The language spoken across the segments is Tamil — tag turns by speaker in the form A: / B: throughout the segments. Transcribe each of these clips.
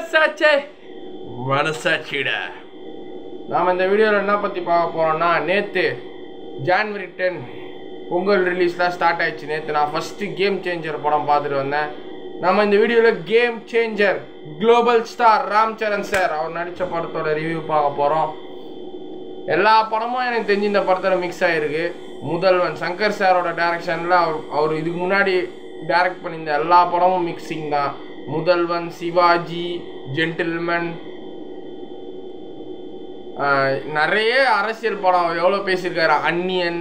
A: மனசாச்சே மனசாட்சிடா. நாம் இந்த வீடியோவில் என்ன பற்றி பார்க்க போகிறோம்னா, நேற்று ஜான்வரி 10 பொங்கல் ரிலீஸ்லாம் ஸ்டார்ட் ஆயிடுச்சு. நேற்று நான் ஃபஸ்ட்டு கேம் சேஞ்சர் படம் பார்த்துட்டு வந்தேன். நம்ம இந்த வீடியோவில் game changer global star Ram Charan sir அவர் நடித்த படத்தோட ரிவ்யூ பார்க்க போகிறோம். எல்லா படமும் எனக்கு தெரிஞ்சு இந்த படத்தில் மிக்ஸ் ஆகிருக்கு. முதல்வன் சங்கர் சாரோட டைரக்ஷனில் அவர் இதுக்கு முன்னாடி டைரக்ட் பண்ணியிருந்த எல்லா படமும் மிக்சிங் தான். முதல்வன், சிவாஜி, ஜென்டில்மேன், நிறைய அரசியல் படம் எவ்வளோ பேசியிருக்காரு, அன்னியன்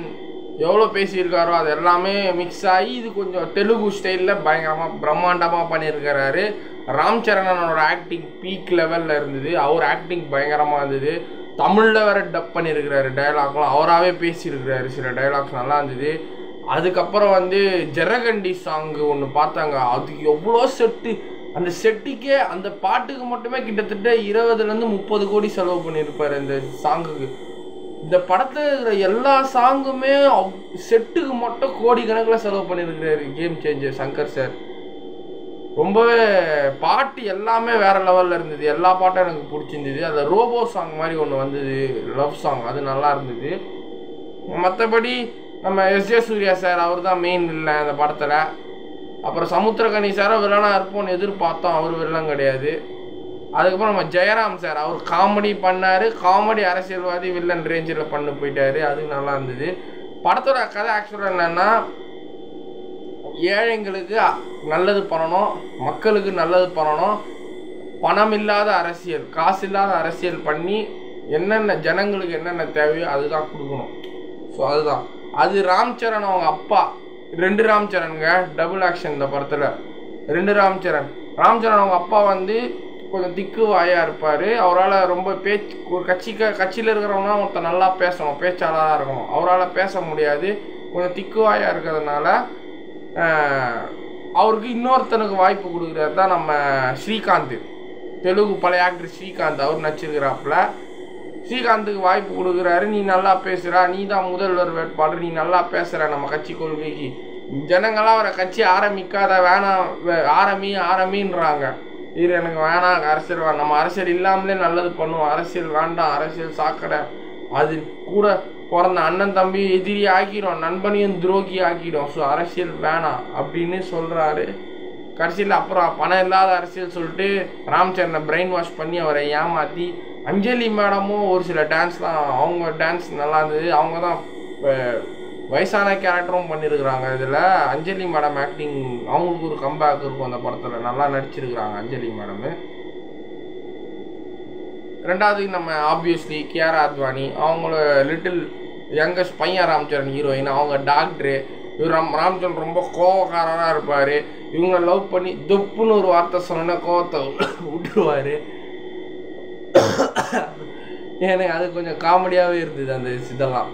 A: எவ்வளோ பேசியிருக்காரோ அது எல்லாமே மிக்ஸ் ஆகி இது கொஞ்சம் தெலுங்கு ஸ்டைலில் பயங்கரமாக பிரம்மாண்டமாக பண்ணியிருக்கிறாரு. ராம் சரணனோட ஆக்டிங் பீக் லெவலில் இருந்தது. அவர் ஆக்டிங் பயங்கரமாக இருந்தது. தமிழில் வேறு டப் பண்ணியிருக்கிறாரு. டைலாக்லாம் அவராகவே பேசியிருக்கிறாரு. சில டைலாக்ஸ் நல்லா இருந்தது. அதுக்கப்புறம் ஜெரகண்டி சாங்கு ஒன்று பார்த்தாங்க. அதுக்கு எவ்வளோ செட்டு, அந்த செட்டுக்கே அந்த பாட்டுக்கு மட்டுமே கிட்டத்தட்ட 20 to 30 கோடி செலவு பண்ணியிருப்பார் இந்த சாங்குக்கு. இந்த படத்தில் இருக்கிற எல்லா சாங்குமே செட்டுக்கு மட்டும் கோடி கணக்கில் செலவு பண்ணியிருக்கிறாரு கேம் சேஞ்சர் சங்கர் சார். ரொம்பவே பாட்டு எல்லாமே வேறு லெவலில் இருந்தது. எல்லா பாட்டும் எனக்கு பிடிச்சிருந்தது. அதில் ரோபோ சாங் மாதிரி ஒன்று வந்தது, லவ் சாங், அது நல்லா இருந்தது. மற்றபடி நம்ம எஸ்.ஜே. சூர்யா சார் அவர் தான் மெயின் இல்லை அந்த படத்தில். அப்புறம் சமுத்திரகனி சாரை வில்லனாக இருப்போம்னு எதிர்பார்த்தோம், அவர் வில்லன் கிடையாது. அதுக்கப்புறம் நம்ம ஜெயராம் சார் அவர் காமெடி பண்ணார். காமெடி அரசியல்வாதி வில்லன் ரேஞ்சில் பண்ணி போயிட்டார். அது நல்லா இருந்தது. படத்தோட கதை ஆக்சுவலாக என்னென்னா, ஏழைங்களுக்கு நல்லது பண்ணணும், மக்களுக்கு நல்லது பண்ணணும், பணம் இல்லாத அரசியல், காசு இல்லாத அரசியல் பண்ணி என்னென்ன ஜனங்களுக்கு என்னென்ன தேவையோ அதுதான் கொடுக்கணும். ஸோ அதுதான் அது. ராம் சரண் அவங்க அப்பா, 2 ராம் சரணுங்க, டபுள் ஆக்ஷன் இந்த படத்தில். 2 ராம் சரண். ராம் சரண் அவங்க அப்பா கொஞ்சம் திக்கு வாயாக இருப்பார். அவரால் ரொம்ப ஒரு கட்சியில் இருக்கிறவங்க ஒருத்தர் நல்லா பேசணும், பேச்சாளராக இருக்கணும். அவரால் பேச முடியாது, கொஞ்சம் திக்கு வாயாக இருக்கிறதுனால அவருக்கு இன்னொருத்தனுக்கு வாய்ப்பு கொடுக்குறது தான் நம்ம ஸ்ரீகாந்த், தெலுங்கு பழைய ஆக்டர் ஸ்ரீகாந்த். அவர் நடிச்சிருக்கிறாப்புல. ஸ்ரீகாந்துக்கு வாய்ப்பு கொடுக்குறாரு. நீ நல்லா பேசுகிறா, நீ தான் முதல்வர் வேட்பாளர், நீ நல்லா பேசுகிற நம்ம கட்சி கொள்கைக்கு. ஜனங்களாம் அவரை கட்சி ஆரம்பிக்காத, வேணாம் ஆரம்பின்றாங்க. இது எனக்கு வேணாம், அரசியல் வேணாம், நம்ம அரசியல் இல்லாமலே நல்லது பண்ணுவோம், அரசியல் வேண்டாம், அரசியல் சாக்கடை, அது கூட பிறந்த அண்ணன் தம்பி எதிரி ஆக்கிடும், நண்பனையும் துரோகி ஆக்கிடும், ஸோ அரசியல் வேணாம் அப்படின்னு சொல்கிறாரு. கடைசியில் அப்புறம் பணம் இல்லாத அரசியல் சொல்லிட்டு ராம் சரணை பிரெயின் வாஷ் பண்ணி அவரை ஏமாற்றி, அஞ்சலி மேடமும் ஒரு சில டான்ஸ்லாம், அவங்க டான்ஸ் நல்லா இருந்தது. அவங்க தான் வயசான கேரக்டரும் பண்ணியிருக்கிறாங்க இதில். அஞ்சலி மேடம் ஆக்டிங், அவங்களுக்கு ஒரு கம்பேக் இருக்கும் அந்த படத்தில், நல்லா நடிச்சிருக்கிறாங்க அஞ்சலி மேடமு. ரெண்டாவது நம்ம ஆப்வியஸ்லி கியாரா அத்வானி, அவங்கள லிட்டில் யங்கஸ்ட் பையன் ராம் சரண் ஹீரோயின், அவங்க டாக்டரு. இவர் ராம் சரண் ரொம்ப கோவக்காரராக இருப்பார். இவங்க லவ் பண்ணி தொப்புன்னு ஒரு வார்த்தை சொன்னா கோவத்தை விட்டுருவார். எனக்கு அது கொஞ்சம் காமெடியாகவே இருந்தது அந்த இதெல்லாம்.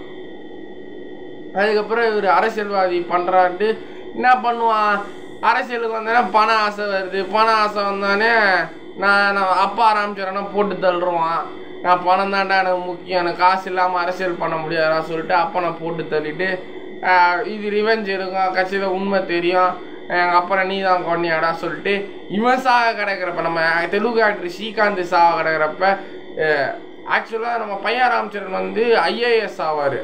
A: அதுக்கப்புறம் இவர் அரசியல்வாதி பண்ணுறான்ட்டு என்ன பண்ணுவான், அரசியலுக்கு வந்தோடனே பண ஆசை வருது. பண ஆசை வந்தோடனே நான் அப்பா ராம் சரணை போட்டு தள்ளுருவான். நான் பணம் தாண்டா எனக்கு முக்கியம், எனக்கு காசு இல்லாமல் அரசியல் பண்ண முடியாதா சொல்லிட்டு அப்பனை போட்டு தள்ளிட்டு இது ரிவெஞ்ச் இருக்கும், கட்சியில் உண்மை தெரியும், எங்கள் அப்புறம் நீ தான் கொன்னியாடா சொல்லிட்டு இவன் சாக கிடக்கிறப்ப, நம்ம தெலுங்கு ஆக்டர் ஸ்ரீகாந்த் சாக கிடக்கிறப்ப, ஆக்சுவலாக நம்ம பையன் ராம் சரண் IAS ஆவார்.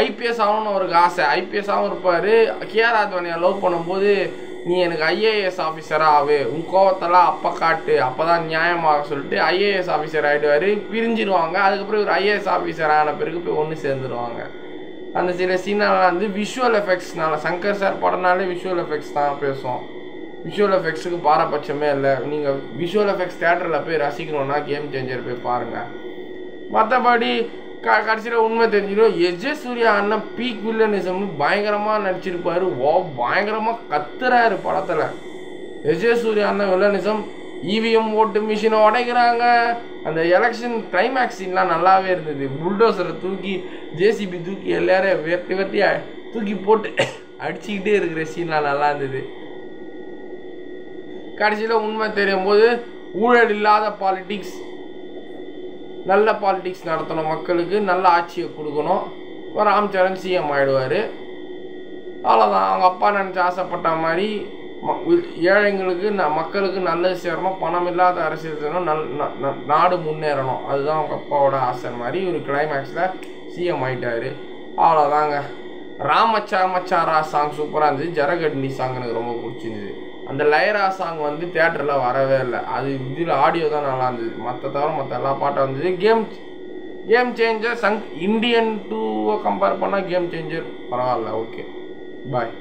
A: IPS ஆகணும்னு அவருக்கு ஆசை, IPS ஆகவும் இருப்பார். கியாரா அத்வானியை லவ் பண்ணும்போது நீ எனக்கு IAS ஆஃபீஸராக ஆகு, உன் கோவத்தெல்லாம் அப்போ காட்டு, அப்போ தான் நியாயமாக சொல்லிட்டு IAS ஆஃபீஸர் ஆகிடுவார். பிரிஞ்சிடுவாங்க. அதுக்கப்புறம் இவர் IAS ஆஃபீஸர் ஆன பிறகு போய் ஒன்று சேர்ந்துருவாங்க. அந்த சில சீனெல்லாம் விஷுவல் எஃபெக்ட்ஸ்னால, சங்கர் சார் படம்னாலே விஷுவல் எஃபெக்ட்ஸ் தான் பேசுவோம். விஷுவல் எஃபெக்ட்ஸுக்கு பாரபட்சமே இல்லை. நீங்கள் விஷுவல் எஃபெக்ட்ஸ் தேட்டரில் போய் ரசிக்கணுன்னா கேம் சேஞ்சர் போய் பாருங்கள். மற்றபடி கடைசியில் உண்மை தெரிஞ்சிடும். எஸ்.ஜே. சூர்யா அண்ணன் பீக் வில்லனிசம் பயங்கரமாக நடிச்சிருப்பார். பயங்கரமாக கத்துறாரு படத்தில். எஸ்.ஜே. சூர்யா அண்ணன் வில்லனிசம், EVM ஓட்டு மிஷினை உடைக்கிறாங்க. அந்த எலெக்ஷன் கிளைமேக்ஸ் சீன்லாம் நல்லாவே இருந்தது. புல்டோசரை தூக்கி, JCB தூக்கி எல்லாரையும் வெட்டி தூக்கி போட்டு அடிச்சுக்கிட்டே இருக்கிற சீன்லாம் நல்லா இருந்தது. கடைசியில் உண்மை தெரியும் போது ஊழல் இல்லாத பாலிட்டிக்ஸ், நல்ல பாலிட்டிக்ஸ் நடத்தணும், மக்களுக்கு நல்ல ஆட்சியை கொடுக்கணும், ராம் சரண் CM ஆகிடுவார். அவ்வளோதான். அவங்க அப்பா நினச்சி ஆசைப்பட்ட மாதிரி ஏழைங்களுக்கு மக்களுக்கு நல்லது சேரணும், பணம் இல்லாத அரசியல் செய்யணும், நாடு முன்னேறணும், அதுதான் அவங்க அப்பாவோட ஆசை மாதிரி ஒரு கிளைமேக்ஸில் சிஎம் ஆகிட்டாரு. அவ்வளோதாங்க. ராமச்சா மச்சாரா சாங் சூப்பராக இருந்துச்சு. ஜரகட்னி சாங் எனக்கு ரொம்ப பிடிச்சிருந்தது. அந்த லைரா சாங் வந்து தேட்டரில் வரவே இல்லை, அது இதில் ஆடியோ தான் நல்லா இருந்தது. மற்ற எல்லா பாட்டும் வந்தது. கேம் சேஞ்சர் இண்டியன் 2 கம்பேர் பண்ணால் கேம் சேஞ்சர் பரவாயில்ல. ஓகே, பாய்.